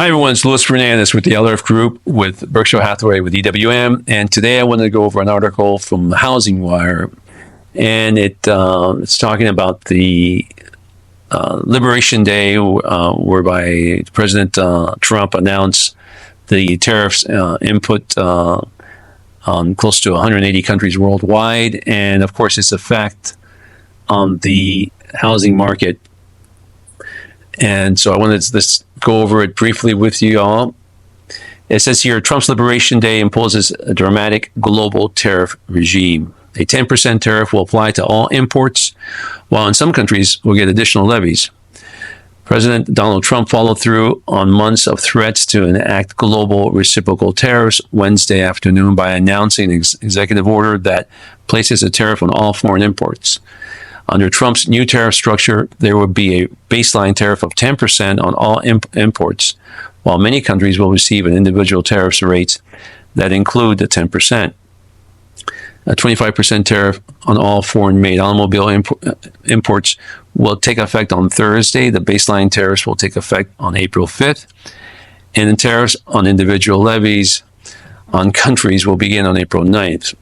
everyone, it's Louis Fernandez with the LRF Group with Berkshire Hathaway with EWM. And today I wanted to go over an article from HouseWire. And it's talking about the Liberation Day, whereby President Trump announced the tariffs input on close to 180 countries worldwide. And of course, its effect on the housing market. And so I wanted to just go over it briefly with you all. It says here, Trump's Liberation Day imposes a dramatic global tariff regime. A 10% tariff will apply to all imports, while in some countries will get additional levies. President Donald Trump followed through on months of threats to enact global reciprocal tariffs Wednesday afternoon by announcing an executive order that places a tariff on all foreign imports. Under Trump's new tariff structure, there would be a baseline tariff of 10% on all imports, while many countries will receive an individual tariff rates that include the 10%. A 25% tariff on all foreign-made automobile imports will take effect on Thursday. The baseline tariffs will take effect on April 5th. And the tariffs on individual levies on countries will begin on April 9th.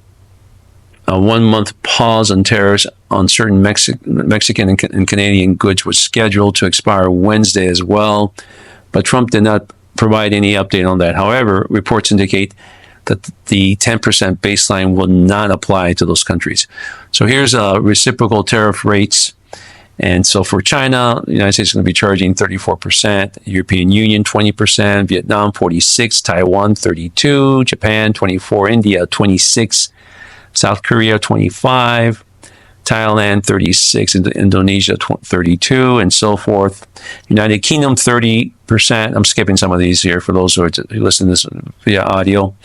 A 1-month pause on tariffs on certain Mexican and Canadian goods was scheduled to expire Wednesday as well, but Trump did not provide any update on that. However, reports indicate that the 10% baseline will not apply to those countries. So here's reciprocal tariff rates. And so for China, the United States is going to be charging 34%, European Union 20%, Vietnam 46%, Taiwan 32%, Japan 24%, India 26%, South Korea 25%, Thailand 36%, Indonesia 32%, and so forth. United Kingdom 30%. I'm skipping some of these here for those who listen to this via audio.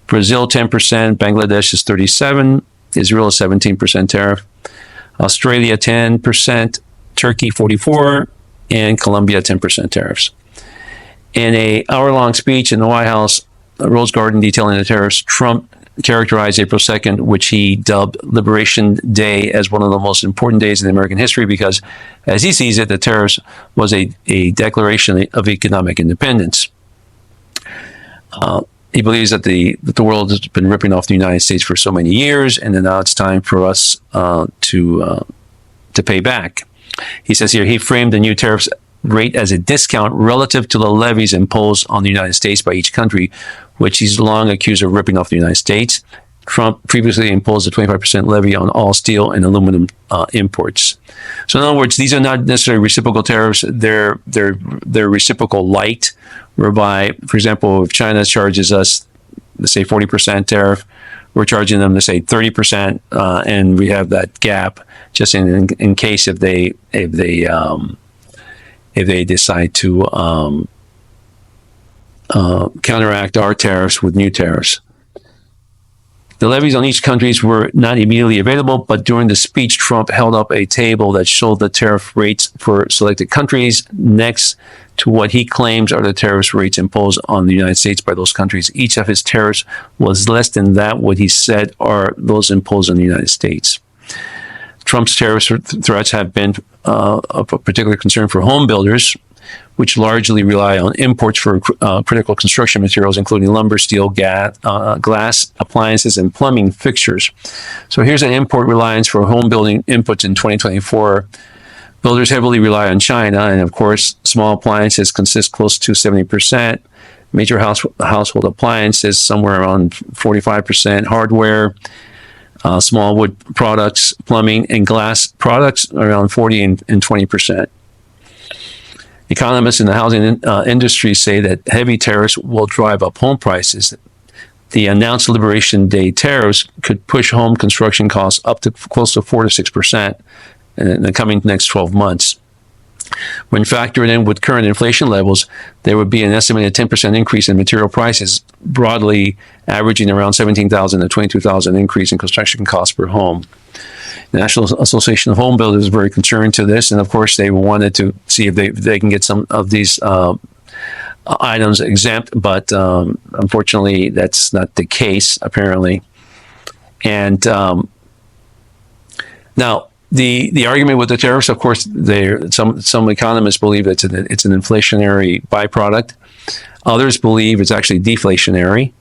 Brazil 10%, Bangladesh is 37%, Israel is 17% tariff, Australia 10%, Turkey 44%, and Colombia 10% tariffs. In an hour-long speech in the White House, Rose Garden detailing the tariffs, Trump characterized April 2nd, which he dubbed Liberation Day, as one of the most important days in American history because, as he sees it, the tariffs was a declaration of economic independence. He believes that the world has been ripping off the United States for so many years, and now it's time for us to pay back. He says here, he framed the new tariffs rate as a discount relative to the levies imposed on the United States by each country, which he's long accused of ripping off the United States. Trump previously imposed a 25% levy on all steel and aluminum imports. So in other words, these are not necessarily reciprocal tariffs. They're reciprocal light, whereby, for example, if China charges us, let's say 40% tariff, we're charging them, let's say 30%, and we have that gap just in case if they decide to counteract our tariffs with new tariffs. The levies on each country were not immediately available, but during the speech, Trump held up a table that showed the tariff rates for selected countries next to what he claims are the tariff rates imposed on the United States by those countries. Each of his tariffs was less than that what he said are those imposed on the United States. Trump's tariff threats have been of a particular concern for home builders, which largely rely on imports for critical construction materials, including lumber, steel, glass, appliances, and plumbing fixtures. So here's an import reliance for home building inputs in 2024. Builders heavily rely on China, and of course, small appliances consist close to 70%. Major household appliances, somewhere around 45%. Hardware, small wood products, plumbing, and glass products around 40 and 20%. Economists in the housing industry say that heavy tariffs will drive up home prices. The announced Liberation Day tariffs could push home construction costs up to close to 4 to 6% in the coming next 12 months. When factored in with current inflation levels, there would be an estimated 10% increase in material prices, broadly averaging around $17,000 to $22,000 increase in construction costs per home. The National Association of Home Builders is very concerned to this, and of course they wanted to see if they can get some of these items exempt, but unfortunately that's not the case apparently. And now the argument with the tariffs, of course, some economists believe it's an inflationary byproduct. Others believe it's actually deflationary.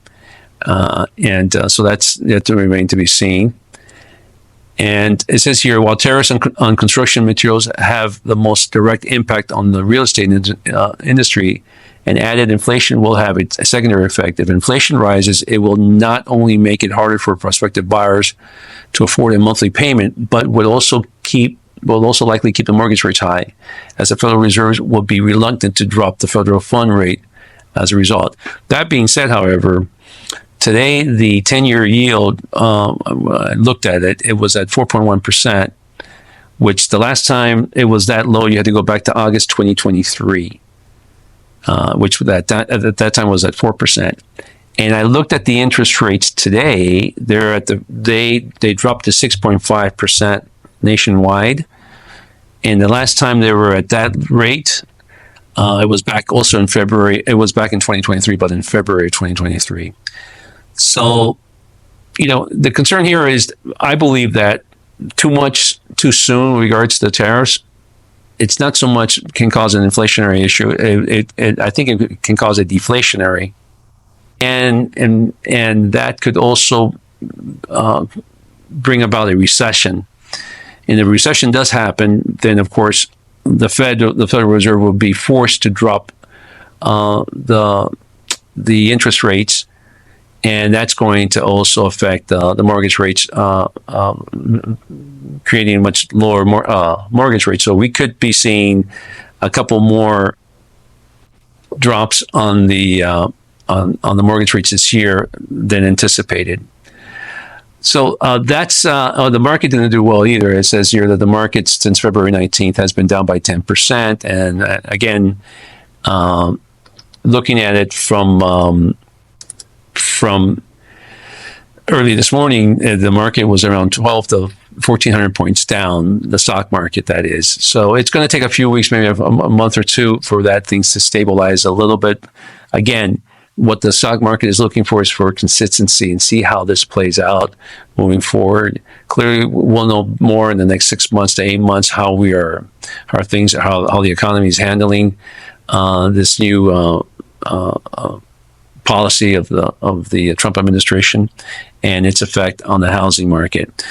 So that's yet to remain to be seen. And it says here, while tariffs on construction materials have the most direct impact on the real estate industry, and added inflation will have a secondary effect. If inflation rises, it will not only make it harder for prospective buyers to afford a monthly payment, but will also likely keep the mortgage rates high, as the Federal Reserve will be reluctant to drop the federal fund rate as a result. That being said, however, today the 10-year yield, I looked at it, it was at 4.1%, which the last time it was that low, you had to go back to August 2023. Which at that time was at 4%. And I looked at the interest rates today. They dropped to 6.5% nationwide. And the last time they were at that rate, it was back also in February. It was back in 2023, but in February 2023. So, the concern here is, I believe that too much too soon with regards to the tariffs, it's not so much can cause an inflationary issue. I think it can cause a deflationary, and that could also bring about a recession. And if a recession does happen, then of course the Federal Reserve will be forced to drop the interest rates, and that's going to also affect the mortgage rates, creating a much lower mortgage rate. So we could be seeing a couple more drops on the mortgage rates this year than anticipated. So that's the market didn't do well either. It says here that the market since February 19th has been down by 10%. And again, looking at it from early this morning, the market was around 12 to 1,400 points down, the stock market, that is. So it's going to take a few weeks, maybe a month or two, for that things to stabilize a little bit. Again, what the stock market is looking for is for consistency, and see how this plays out moving forward. Clearly, we'll know more in the next 6 months to 8 months how the economy is handling this new policy of the Trump administration and its effect on the housing market.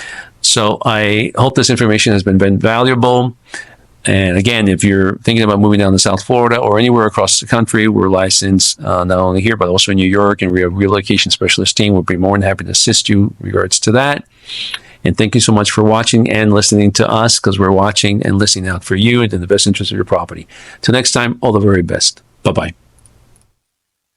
So I hope this information has been valuable. And again, if you're thinking about moving down to South Florida or anywhere across the country, we're licensed not only here, but also in New York, and we have a relocation specialist team. We'll be more than happy to assist you in regards to that. And thank you so much for watching and listening to us, because we're watching and listening out for you and in the best interest of your property. Till next time, all the very best. Bye-bye.